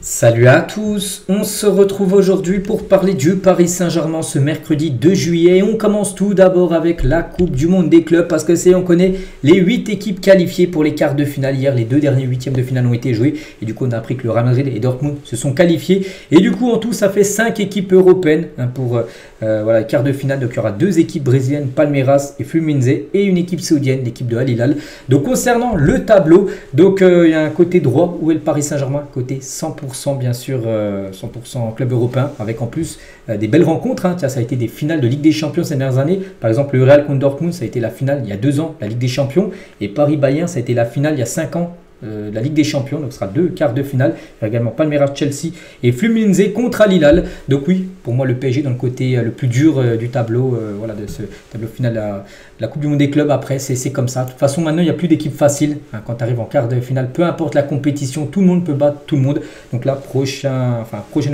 Salut à tous, on se retrouve aujourd'hui pour parler du Paris Saint-Germain ce mercredi 2 juillet. On commence tout d'abord avec la Coupe du Monde des clubs parce que on connaît les 8 équipes qualifiées pour les quarts de finale. Hier, les deux derniers huitièmes de finale ont été joués et du coup on a appris que le Real Madrid et Dortmund se sont qualifiés. Et du coup en tout ça fait 5 équipes européennes pour les quarts de finale. Donc il y aura 2 équipes brésiliennes, Palmeiras et Fluminense, et une équipe saoudienne, l'équipe de Al Hilal. Donc concernant le tableau, il y a un côté droit où est le Paris Saint-Germain, côté 100% bien sûr, 100% club européen, avec en plus des belles rencontres. Tiens, ça a été des finales de Ligue des Champions ces dernières années. Par exemple, le Real contre Dortmund, ça a été la finale il y a 2 ans, la Ligue des Champions. Et Paris-Bayern, ça a été la finale il y a 5 ans. La Ligue des Champions, donc ce sera 2 quarts de finale. Il y a également Palmeiras, Chelsea et Fluminense contre Al Hilal. Donc oui, pour moi le PSG dans le côté le plus dur du tableau, de ce tableau final, la Coupe du Monde des clubs. Après c'est comme ça. De toute façon maintenant il n'y a plus d'équipe facile. Quand tu arrives en quart de finale, peu importe la compétition, tout le monde peut battre tout le monde. Donc là prochain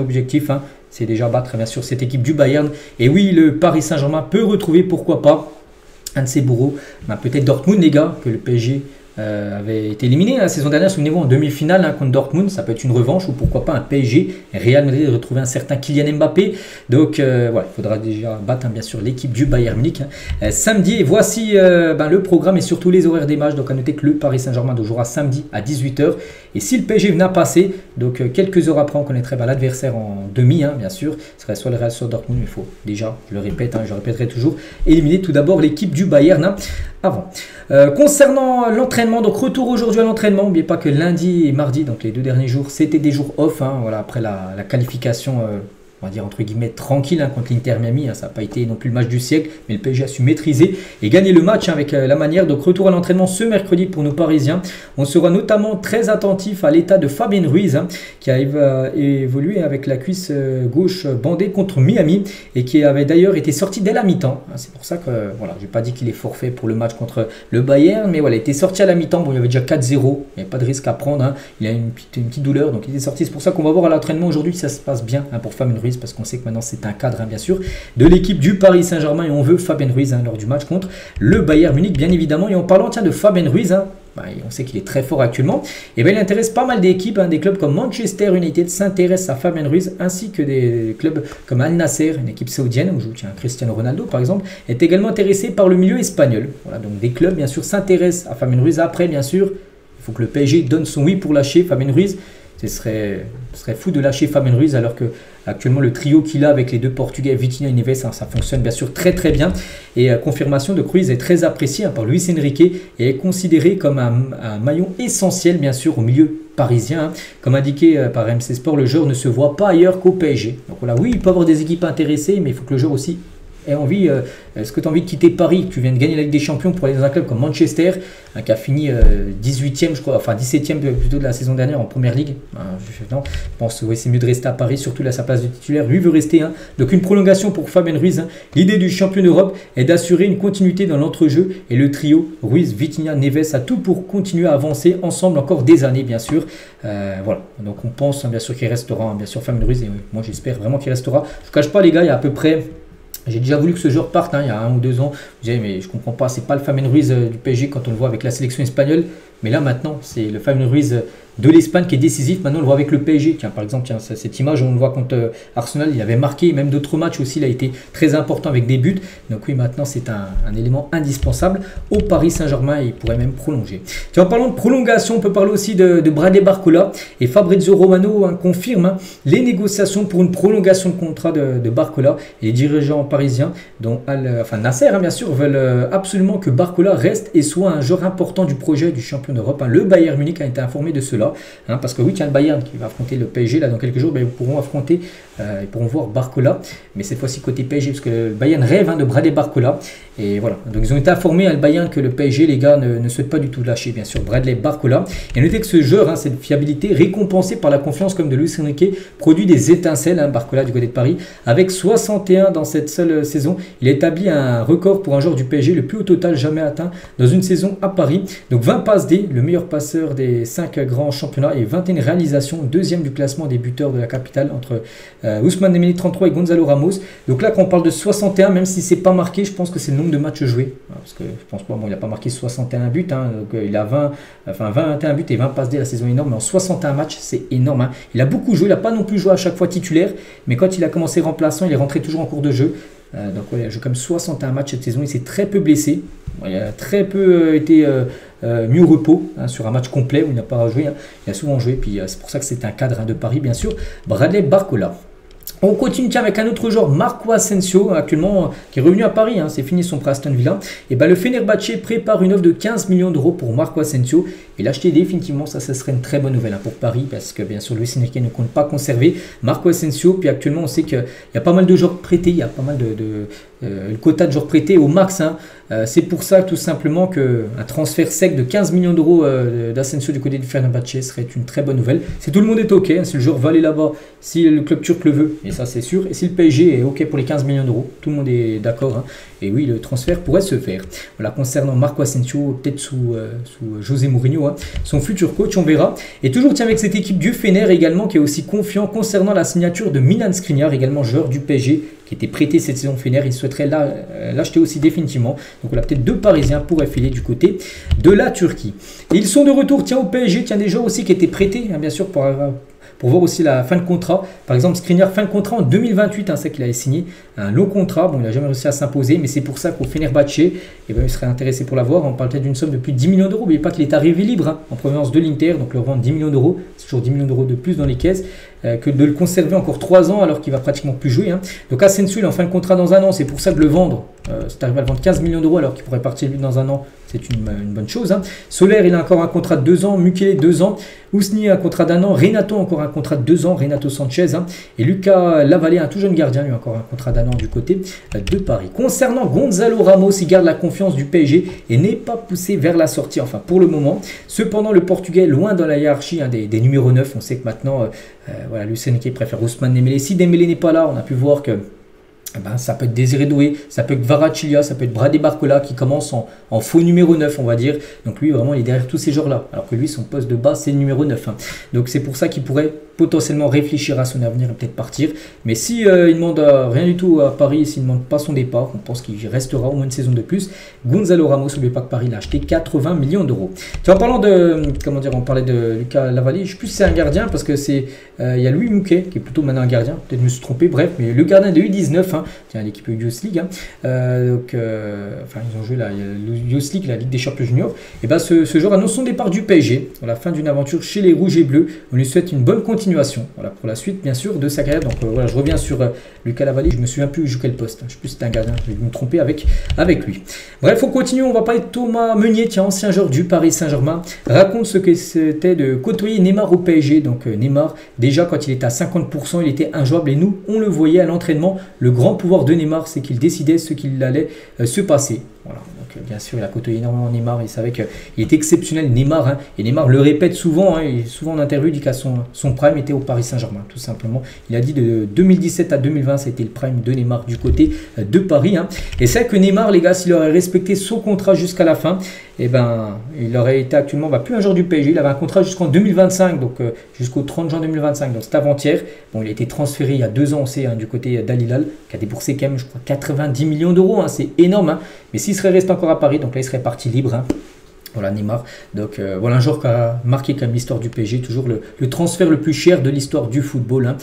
objectif, c'est déjà battre bien sûr cette équipe du Bayern. Et oui, le Paris Saint-Germain peut retrouver, pourquoi pas, un de ses bourreaux, peut-être Dortmund, les gars, que le PSG avait été éliminé la saison dernière, souvenez-vous, en demi-finale contre Dortmund. Ça peut être une revanche, ou pourquoi pas un PSG, Real Madrid, retrouver un certain Kylian Mbappé. Donc il faudra déjà battre bien sûr l'équipe du Bayern Munich samedi. Et voici le programme et surtout les horaires des matchs. Donc à noter que le Paris Saint-Germain jouera samedi à 18 h. Et si le PSG venait à passer, donc quelques heures après, on connaîtrait l'adversaire en demi, bien sûr. Ce serait soit le Real, soit Dortmund. Il faut déjà, je le répète, je répéterai toujours, éliminer tout d'abord l'équipe du Bayern avant. Concernant l'entraînement, donc retour aujourd'hui à l'entraînement. N'oubliez pas que lundi et mardi, donc les 2 derniers jours, c'était des jours off. Après la qualification, on va dire entre guillemets tranquille contre l'Inter Miami. Ça n'a pas été non plus le match du siècle, mais le PSG a su maîtriser et gagner le match avec la manière. Donc retour à l'entraînement ce mercredi pour nos Parisiens. On sera notamment très attentif à l'état de Fabien Ruiz, qui a évolué avec la cuisse gauche bandée contre Miami et qui avait d'ailleurs été sorti dès la mi-temps. C'est pour ça que je n'ai pas dit qu'il est forfait pour le match contre le Bayern, mais il était sorti à la mi-temps. Bon, il y avait déjà 4-0, il n'y avait pas de risque à prendre. Il a une petite douleur, donc il était sorti. C'est pour ça qu'on va voir à l'entraînement aujourd'hui si ça se passe bien pour Fabien Ruiz, parce qu'on sait que maintenant c'est un cadre bien sûr de l'équipe du Paris Saint-Germain et on veut Fabien Ruiz lors du match contre le Bayern Munich bien évidemment. Et en parlant de Fabien Ruiz, on sait qu'il est très fort actuellement, et il intéresse pas mal d'équipes. Des clubs comme Manchester United s'intéressent à Fabien Ruiz, ainsi que des clubs comme Al Nasser, une équipe saoudienne où joue Cristiano Ronaldo par exemple, est également intéressé par le milieu espagnol. Donc des clubs bien sûr s'intéressent à Fabien Ruiz. Après bien sûr il faut que le PSG donne son oui pour lâcher Fabien Ruiz. Ce serait fou de lâcher Fabien Ruiz alors que actuellement le trio qu'il a avec les 2 Portugais, Vitinha et Neves, ça fonctionne bien sûr très très bien. Et confirmation de Ruiz est très apprécié par Luis Enrique et est considéré comme un maillon essentiel bien sûr au milieu parisien. Comme indiqué par MC Sport, le joueur ne se voit pas ailleurs qu'au PSG. Donc voilà, oui, il peut y avoir des équipes intéressées, mais il faut que le joueur aussi ait envie. Est-ce que tu as envie de quitter Paris? Tu viens de gagner la Ligue des Champions pour aller dans un club comme Manchester, qui a fini 18e, je crois, enfin 17e plutôt de la saison dernière en Première Ligue. Je pense que c'est mieux de rester à Paris, surtout là, sa place de titulaire. Lui veut rester. Donc une prolongation pour Fabien Ruiz. L'idée du champion d'Europe est d'assurer une continuité dans l'entrejeu et le trio Ruiz, Vitinha, Neves a tout pour continuer à avancer ensemble encore des années, bien sûr. Donc on pense bien sûr qu'il restera, bien sûr, Fabien Ruiz, et moi j'espère vraiment qu'il restera. Je ne vous cache pas les gars, il y a à peu près... J'ai déjà voulu que ce joueur parte il y a 1 ou 2 ans. Je disais, mais je comprends pas, c'est pas le Fabien Ruiz du PSG quand on le voit avec la sélection espagnole. Mais là maintenant, c'est le Fabien Ruiz de l'Espagne qui est décisif. Maintenant on le voit avec le PSG. Par exemple, cette image, on le voit contre Arsenal, il avait marqué, même d'autres matchs aussi, il a été très important avec des buts. Donc oui, maintenant c'est un élément indispensable au Paris Saint-Germain et il pourrait même prolonger. En parlant de prolongation, on peut parler aussi de Bradley Barcola. Et Fabrizio Romano confirme les négociations pour une prolongation de contrat de Barcola. Et les dirigeants parisiens, dont Nasser bien sûr, veulent absolument que Barcola reste et soit un joueur important du projet du champion d'Europe. Le Bayern Munich a été informé de cela. Parce que oui, il y a le Bayern qui va affronter le PSG là dans quelques jours. Ils pourront affronter, ils pourront voir Barcola, mais cette fois-ci côté PSG, parce que le Bayern rêve de Bradley Barcola. Et voilà, donc ils ont été informés à le Bayern que le PSG, les gars, ne souhaitent pas du tout lâcher bien sûr Bradley Barcola. Et notez que ce joueur, cette fiabilité récompensée par la confiance comme de Luis Enrique, produit des étincelles. Barcola du côté de Paris, avec 61 dans cette seule saison, il a établi un record pour un joueur du PSG, le plus haut total jamais atteint dans une saison à Paris. Donc 20 passes D, le meilleur passeur des 5 grands championnat et 21 réalisations, deuxième du classement des buteurs de la capitale entre Ousmane Dembélé 33 et Gonzalo Ramos. Donc là, quand on parle de 61, même si c'est pas marqué, je pense que c'est le nombre de matchs joués. Parce que je pense pas, bon, il n'a pas marqué 61 buts, hein, donc il a 21 buts et 20 passes D, la saison énorme, mais en 61 matchs, c'est énorme. Hein. Il a beaucoup joué, il n'a pas non plus joué à chaque fois titulaire, mais quand il a commencé remplaçant, il est rentré toujours en cours de jeu. Donc ouais, il a joué comme 61 matchs cette saison, il s'est très peu blessé. Il a très peu été mis au repos hein, sur un match complet où il n'a pas joué. Hein. Il a souvent joué, puis c'est pour ça que c'est un cadre hein, de Paris, bien sûr. Bradley Barcola. On continue avec un autre joueur, Marco Asensio, actuellement qui est revenu à Paris, hein, c'est fini son prêt à Aston Villa. Et ben, le Fenerbahçe prépare une offre de 15 millions d'euros pour Marco Asensio. Et l'acheter définitivement, ça serait une très bonne nouvelle hein, pour Paris, parce que bien sûr, Luis Enrique ne compte pas conserver Marco Asensio. Puis actuellement, on sait qu'il y a pas mal de joueurs prêtés, il y a pas mal le quota de joueurs prêtés au max. Hein. C'est pour ça tout simplement qu'un transfert sec de 15 millions d'euros d'Asensio du côté du Fenerbahçe serait une très bonne nouvelle. Si tout le monde est OK, hein, si le joueur va aller là-bas, si le club turc le veut, et ça c'est sûr, et si le PSG est OK pour les 15 millions d'euros, tout le monde est d'accord. Hein, et oui, le transfert pourrait se faire. Voilà, concernant Marco Asensio, peut-être sous José Mourinho, hein, son futur coach, on verra. Et toujours tiens avec cette équipe du Fener également qui est aussi confiant concernant la signature de Milan Skriniar, également joueur du PSG, qui était prêté cette saison Fener. Il souhaiterait l'acheter aussi définitivement. Donc on a peut-être deux Parisiens pourraient filer du côté de la Turquie. Et ils sont de retour, tiens, au PSG, tiens, des joueurs aussi qui étaient prêtés, hein, bien sûr, pour voir aussi la fin de contrat. Par exemple, Skriniar, fin de contrat en 2028, hein, c'est qu'il avait signé un long contrat. Bon, il n'a jamais réussi à s'imposer, mais c'est pour ça qu'au Fenerbahçe, eh ben, il serait intéressé pour l'avoir. On parle peut-être d'une somme de plus de 10 millions d'euros. N'oubliez pas qu'il est arrivé libre hein, en provenance de l'Inter, donc le revendre 10 millions d'euros. C'est toujours 10 millions d'euros de plus dans les caisses que de le conserver encore 3 ans alors qu'il va pratiquement plus jouer. Hein. Donc Asensio, il est en fin de contrat dans un an. C'est pour ça que le vendre, c'est arrivé à le vendre 15 millions d'euros alors qu'il pourrait partir lui dans un an. C'est une bonne chose. Hein. Soler, il a encore un contrat de 2 ans. Mukele, 2 ans. Ousni, un contrat d'1 an. Renato, encore un contrat de 2 ans. Renato Sanchez. Hein. Et Lucas Lavallée, un tout jeune gardien, lui, encore un contrat d'1 an du côté de Paris. Concernant Gonzalo Ramos, il garde la confiance du PSG et n'est pas poussé vers la sortie, enfin pour le moment. Cependant, le Portugais, loin dans la hiérarchie hein, des numéros 9. On sait que maintenant, voilà, Luis Enrique préfère Ousmane Dembélé. Si Dembélé n'est pas là, on a pu voir que ben, ça peut être Désiré Doué, ça peut être Kvaratskhelia, ça peut être Bradley Barcola qui commence en faux numéro 9, on va dire. Donc lui, vraiment, il est derrière tous ces joueurs-là. Alors que lui, son poste de base, c'est le numéro 9. Hein. Donc c'est pour ça qu'il pourrait potentiellement réfléchir à son avenir et peut-être partir. Mais si il demande rien du tout à Paris, s'il ne demande pas son départ, on pense qu'il restera au moins une saison de plus. Gonzalo Ramos, n'oubliez pas que Paris l'a acheté 80 millions d'euros. En parlant de, comment dire, on parlait de Lucas Lavallée, je ne sais plus si c'est un gardien parce que c'est, il y a Louis Mouquet qui est plutôt maintenant un gardien, peut-être je me suis trompé, bref, mais le gardien de U19, hein, tiens, l'équipe Youth League, hein, enfin ils ont joué la Youth League, la Ligue des Champions Juniors, et ben ce joueur annonce son départ du PSG, à la fin d'une aventure chez les Rouges et Bleus. On lui souhaite une bonne continuation. Voilà, pour la suite, bien sûr, de sa carrière. Donc voilà, je reviens sur Lucas Lavallée. Je me souviens plus où il joue quel poste. Hein. Je sais plus si c'était un gardien. Je vais me tromper avec lui. Bref, on continue. On va parler de Thomas Meunier, tiens, ancien joueur du Paris Saint-Germain. Raconte ce que c'était de côtoyer Neymar au PSG. Donc Neymar, déjà quand il était à 50%, il était injouable. Et nous, on le voyait à l'entraînement. Le grand pouvoir de Neymar, c'est qu'il décidait ce qu'il allait se passer. Voilà. Donc, bien sûr, il a côtoyé énormément Neymar. Il savait qu'il était exceptionnel, Neymar. Hein, et Neymar le répète souvent. Hein, et souvent en interview, il dit qu'à son prime était au Paris Saint-Germain, tout simplement. Il a dit de 2017 à 2020, c'était le prime de Neymar du côté de Paris. Hein. Et c'est vrai que Neymar, les gars, s'il aurait respecté son contrat jusqu'à la fin, eh ben, il aurait été actuellement plus un joueur du PSG. Il avait un contrat jusqu'en 2025, donc jusqu'au 30 juin 2025. Donc c'est avant-hier. Bon, il a été transféré il y a 2 ans, on sait, hein, du côté d'Al Hilal, qui a déboursé quand même, je crois, 90 millions d'euros. Hein, c'est énorme. Hein. Mais s'il serait resté encore à Paris, donc là, il serait parti libre. Hein. Voilà, Neymar. Donc voilà un joueur qui a marqué comme l'histoire du PSG, toujours le transfert le plus cher de l'histoire du football. Hein.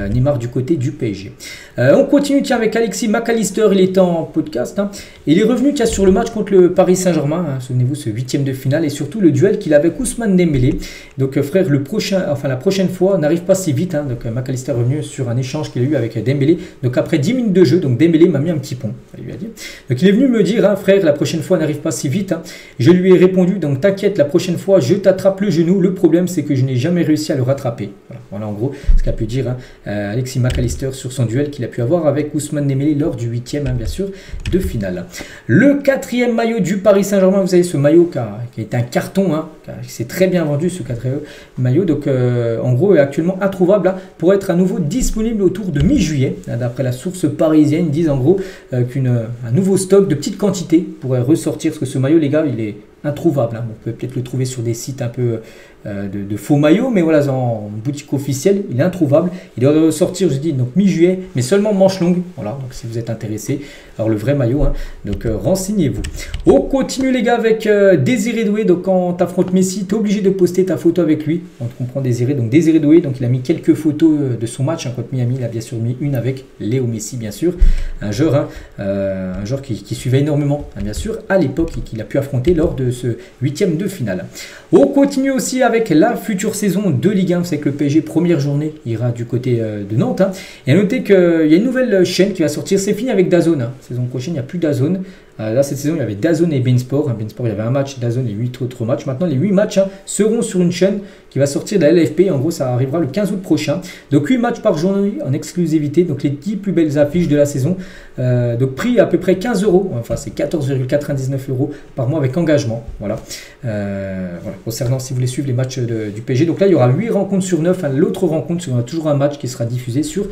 Neymar du côté du PSG. On continue tiens, avec Alexis McAllister, il était en podcast. Hein. Il est revenu tiens, sur le match contre le Paris Saint-Germain, hein. Souvenez-vous ce 8e de finale et surtout le duel qu'il avait avec Ousmane Dembélé. Donc frère, la prochaine fois n'arrive pas si vite. Hein. Donc McAllister est revenu sur un échange qu'il a eu avec Dembélé. Donc après 10 minutes de jeu, donc Dembélé m'a mis un petit pont. Il lui a dit. Donc il est venu me dire, hein, frère, la prochaine fois n'arrive pas si vite. Hein. Je lui ai répondu, donc t'inquiète, la prochaine fois je t'attrape le genou. Le problème c'est que je n'ai jamais réussi à le rattraper. Voilà en gros ce qu'a pu dire hein, Alexis McAllister sur son duel qu'il a pu avoir avec Ousmane Dembélé lors du 8e, hein, bien sûr, de finale. Le 4e maillot du Paris Saint-Germain, vous savez ce maillot qui est un carton, hein, qui s'est très bien vendu ce 4e maillot, donc en gros est actuellement introuvable hein, pour être à nouveau disponible autour de mi-juillet. D'après la source parisienne, ils disent en gros qu'un nouveau stock de petites quantités pourrait ressortir, parce que ce maillot les gars il est introuvable. Hein. On peut peut-être le trouver sur des sites un peu de faux maillots, mais voilà, en boutique officielle, il est introuvable. Il doit sortir, je dis, donc mi-juillet, mais seulement manche longue. Voilà, donc si vous êtes intéressé, alors le vrai maillot, hein, donc renseignez-vous. On continue les gars avec Désiré Doué. Donc quand tu affrontes Messi, tu es obligé de poster ta photo avec lui. On comprend Désiré. Donc Désiré Doué, donc il a mis quelques photos de son match hein, contre Miami. Il a bien sûr mis une avec Léo Messi, bien sûr. Un joueur qui suivait énormément, hein, bien sûr, à l'époque et qu'il a pu affronter lors de ce 8e de finale. On continue aussi avec la future saison de Ligue 1. C'est que le PSG, première journée, ira du côté de Nantes. Hein. Et à noter qu'il y a une nouvelle chaîne qui va sortir. C'est fini avec DAZN. Hein. Saison prochaine, il n'y a plus DAZN. Là, cette saison, il y avait DAZN et beIN Sport. beIN Sport, il y avait un match, DAZN et 8 autres matchs. Maintenant, les 8 matchs hein, seront sur une chaîne qui va sortir de la LFP. En gros, ça arrivera le 15 août prochain. Donc, 8 matchs par journée en exclusivité. Donc, les 10 plus belles affiches de la saison. Donc, prix à peu près 15 €. Enfin, c'est 14,99 € par mois avec engagement. Voilà. Voilà. Concernant si vous voulez suivre les matchs du PSG. Donc là, il y aura 8 rencontres sur 9. Hein. L'autre rencontre, il y aura toujours un match qui sera diffusé sur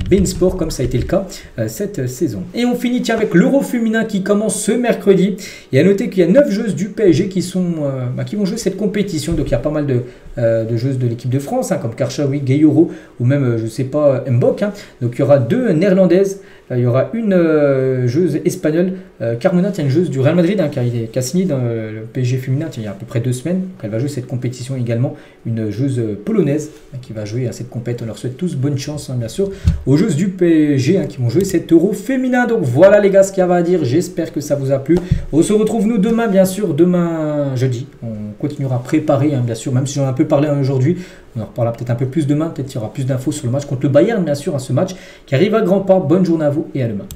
beIN Sport, comme ça a été le cas cette saison. Et on finit tiens, avec l'Euro féminin qui commence ce mercredi. Et à noter qu'il y a 9 joueuses du PSG qui vont jouer cette compétition. Donc il y a pas mal de joueuses de l'équipe de France, hein, comme Karchaoui, Gayoro ou même, je ne sais pas, Mbok. Hein. Donc il y aura 2 néerlandaises. Il y aura une joueuse espagnole, Carmona, une joueuse du Real Madrid hein, qui a signé dans le PSG féminin il y a à peu près 2 semaines. Donc elle va jouer cette compétition également. Une joueuse polonaise hein, qui va jouer à cette compétition. On leur souhaite tous bonne chance, hein, bien sûr, aux joueuses du PSG hein, qui vont jouer cet Euro féminin. Donc voilà les gars ce qu'il y avait à dire. J'espère que ça vous a plu. On se retrouve nous demain, bien sûr, demain jeudi. On continuera à préparer, hein, bien sûr, même si j'en ai un peu parlé aujourd'hui. On en reparlera peut-être un peu plus demain. Peut-être qu'il y aura plus d'infos sur le match contre le Bayern, bien sûr, à ce match qui arrive à grands pas. Bonne journée à vous et à demain.